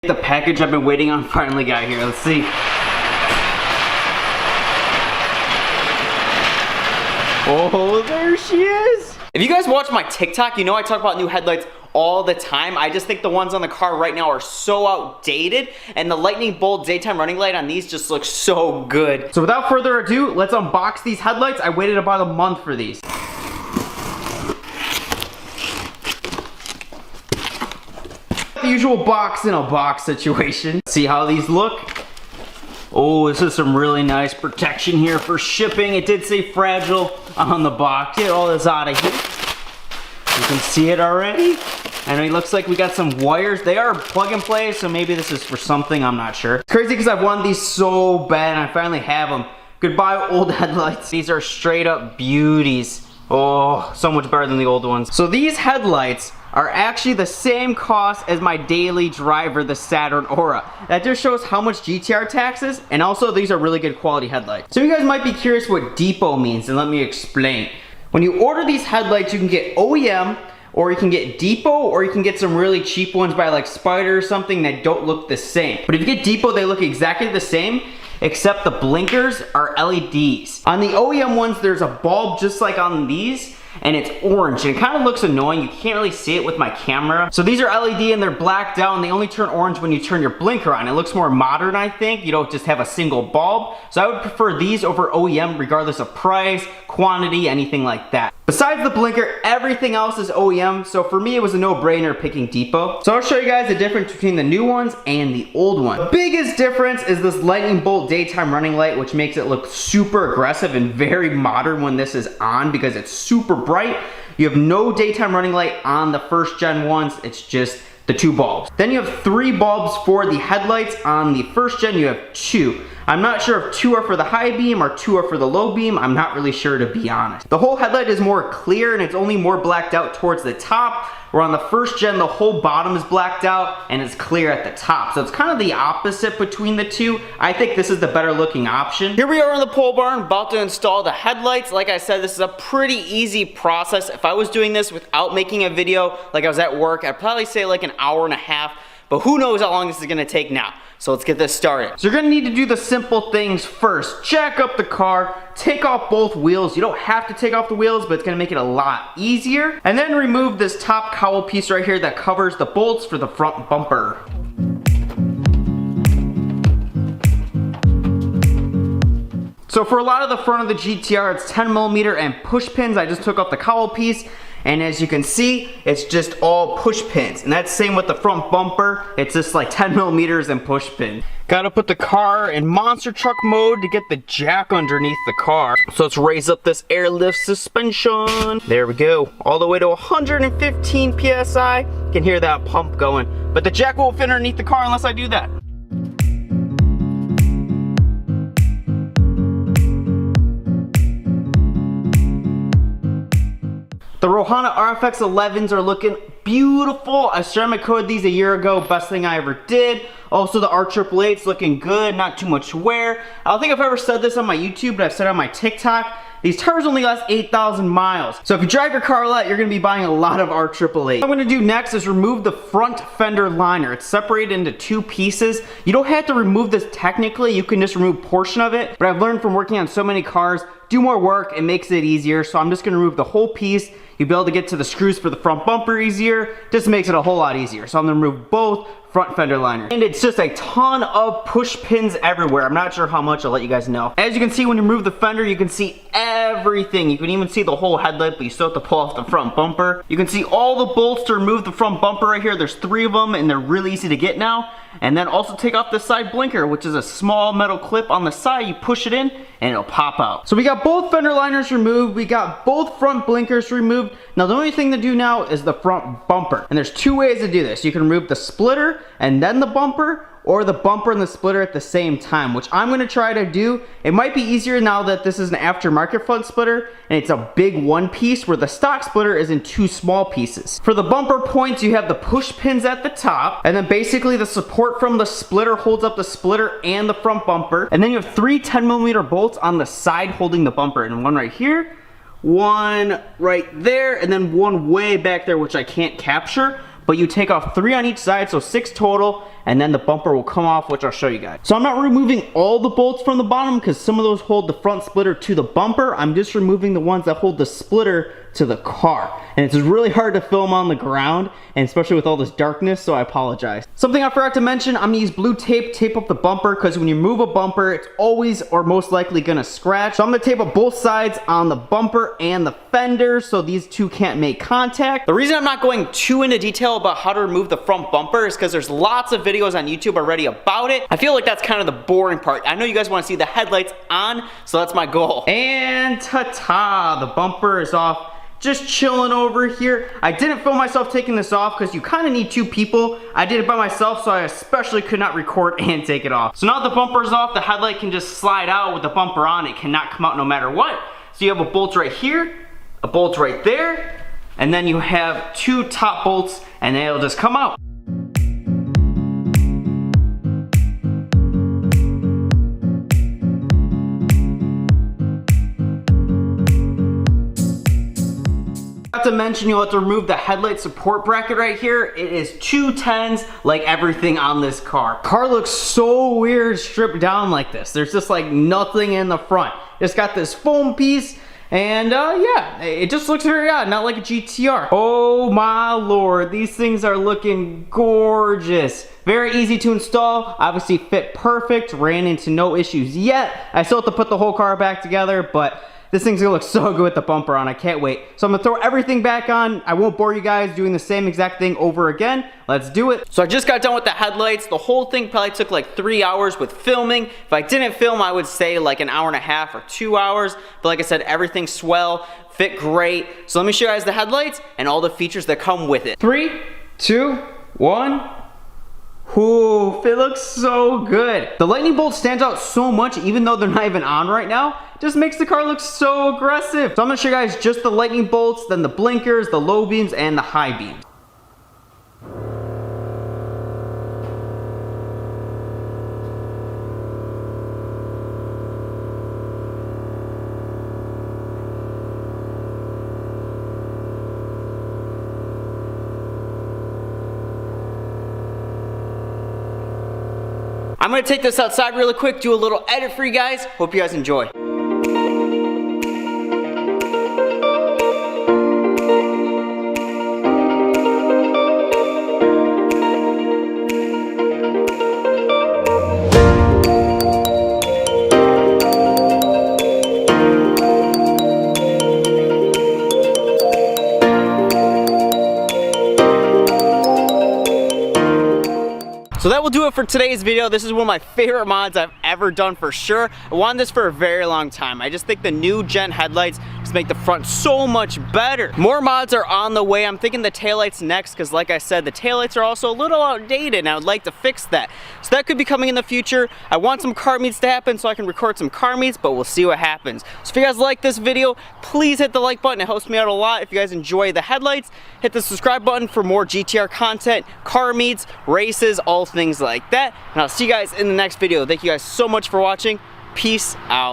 The package I've been waiting on finally got here. Let's see. Oh, there she is. If you guys watch my TikTok, you know I talk about new headlights all the time. I just think the ones on the car right now are so outdated, and the lightning bolt daytime running light on these just looks so good. So without further ado, let's unbox these headlights. I waited about a month for these. The usual box in a box situation. See how these look? Oh, this is some really nice protection here for shipping. It did say fragile on the box. Get all this out of here. You can see it already. And it looks like we got some wires. They are plug and play, so maybe this is for something, I'm not sure. It's crazy because I've wanted these so bad and I finally have them. Goodbye old headlights. These are straight up beauties. Oh, so much better than the old ones. So these headlights are actually the same cost as my daily driver, the Saturn Aura. That just shows how much GTR taxes, and also these are really good quality headlights. So you guys might be curious what depot means, and let me explain. When you order these headlights, you can get OEM, or you can get depot, or you can get some really cheap ones by like Spider or something that don't look the same. But if you get depot, they look exactly the same, except the blinkers are LEDs. On the OEM ones, there's a bulb just like on these, and it's orange, and it kind of looks annoying. You can't really see it with my camera. So these are LED and they're blacked out, and they only turn orange when you turn your blinker on. It looks more modern, I think. You don't just have a single bulb. So I would prefer these over OEM regardless of price, quantity, anything like that. Besides the blinker, everything else is OEM, so for me it was a no-brainer picking depot. So I'll show you guys the difference between the new ones and the old one. The biggest difference is this lightning bolt daytime running light, which makes it look super aggressive and very modern when this is on because it's super bright. You have no daytime running light on the first gen ones, it's just the 2 bulbs. Then you have 3 bulbs for the headlights. On the first gen you have 2. I'm not sure if 2 are for the high beam or 2 are for the low beam. I'm not really sure, to be honest. The whole headlight is more clear and it's only more blacked out towards the top, where on the first gen the whole bottom is blacked out and it's clear at the top. So it's kind of the opposite between the two. I think this is the better looking option. Here we are in the pole barn about to install the headlights. Like I said, this is a pretty easy process. If I was doing this without making a video, like I was at work, I'd probably say like an hour and a half. But who knows how long this is gonna take now. So let's get this started. So you're gonna need to do the simple things first. Jack up the car, take off both wheels. You don't have to take off the wheels, but it's gonna make it a lot easier. And then remove this top cowl piece right here that covers the bolts for the front bumper. So for a lot of the front of the GTR, it's 10mm and push pins. I just took off the cowl piece. And as you can see, it's just all push pins. And that's same with the front bumper. It's just like 10mm and push pin. Gotta put the car in monster truck mode to get the jack underneath the car. So let's raise up this airlift suspension. There we go. All the way to 115 PSI. You can hear that pump going. But the jack won't fit underneath the car unless I do that. The Rohana RFX 11s are looking beautiful. I ceramic coated these a year ago. Best thing I ever did. Also the R888's looking good, not too much wear. I don't think I've ever said this on my YouTube, but I've said it on my TikTok. These tires only last 8,000 miles. So if you drive your car a lot, you're gonna be buying a lot of R888. What I'm gonna do next is remove the front fender liner. It's separated into 2 pieces. You don't have to remove this technically, you can just remove a portion of it. But I've learned from working on so many cars, do more work, it makes it easier. So I'm just gonna remove the whole piece. You'll be able to get to the screws for the front bumper easier. Just makes it a whole lot easier. So I'm gonna remove both front fender liner. And it's just a ton of push pins everywhere. I'm not sure how much, I'll let you guys know. As you can see, when you remove the fender, you can see everything. You can even see the whole headlight, but you still have to pull off the front bumper. You can see all the bolts to remove the front bumper right here. There's 3 of them, and they're really easy to get now. And then also take off the side blinker, which is a small metal clip on the side. You push it in, and it'll pop out. So we got both fender liners removed. We got both front blinkers removed. Now the only thing to do now is the front bumper. And there's 2 ways to do this. You can remove the splitter and then the bumper, or the bumper and the splitter at the same time, which I'm gonna try to do. It might be easier now that this is an aftermarket front splitter and it's a big one piece, where the stock splitter is in 2 small pieces. For the bumper points, you have the push pins at the top, and then basically the support from the splitter holds up the splitter and the front bumper. And then you have 3 10mm bolts on the side holding the bumper, and one right here, one right there, and then one way back there which I can't capture. But you take off 3 on each side, so 6 total, and then the bumper will come off, which I'll show you guys. So I'm not removing all the bolts from the bottom because some of those hold the front splitter to the bumper. I'm just removing the ones that hold the splitter to the car. And it's really hard to film on the ground, and especially with all this darkness, so I apologize. Something I forgot to mention, I'm gonna use blue tape, tape up the bumper, because when you move a bumper, it's always or most likely gonna scratch. So I'm gonna tape up both sides on the bumper and the fender, so these two can't make contact. The reason I'm not going too into detail about how to remove the front bumper is because there's lots of videos on YouTube already about it. I feel like that's kind of the boring part. I know you guys wanna see the headlights on, so that's my goal. And ta-ta, the bumper is off. Just chilling over here. I didn't film myself taking this off because you kind of need two people. I did it by myself, so I especially could not record and take it off. So now the bumper's off, the headlight can just slide out with the bumper on. It cannot come out no matter what. So you have a bolt right here, a bolt right there, and then you have two top bolts, and they'll just come out. To mention, you'll have to remove the headlight support bracket right here. It is 210s like everything on this car. Car looks so weird stripped down like this. There's just like nothing in the front. It's got this foam piece, and yeah, it just looks very odd, not like a GTR. Oh my lord, these things are looking gorgeous. Very easy to install, obviously fit perfect, ran into no issues yet. I still have to put the whole car back together, but this thing's gonna look so good with the bumper on. I can't wait. So I'm gonna throw everything back on. I won't bore you guys doing the same exact thing over again. Let's do it. So I just got done with the headlights. The whole thing probably took like 3 hours with filming. If I didn't film, I would say like an hour and a half or 2 hours. But like I said, everything's swell, fit great. So let me show you guys the headlights and all the features that come with it. 3, 2, 1. Ooh, it looks so good. The lightning bolt stands out so much even though they're not even on right now. Just makes the car look so aggressive. So I'm gonna show you guys just the lightning bolts, then the blinkers, the low beams, and the high beams. I'm gonna take this outside really quick, do a little edit for you guys. Hope you guys enjoy. So that will do it for today's video. This is one of my favorite mods I've ever done for sure. I wanted this for a very long time. I just think the new gen headlights just make the front so much better. More mods are on the way. I'm thinking the taillights next because like I said, the taillights are also a little outdated and I would like to fix that. So that could be coming in the future. I want some car meets to happen so I can record some car meets, but we'll see what happens. So if you guys like this video, please hit the like button. It helps me out a lot. If you guys enjoy the headlights, hit the subscribe button for more GTR content, car meets, races, all things like that. And I'll see you guys in the next video. Thank you guys so much for watching. Peace out.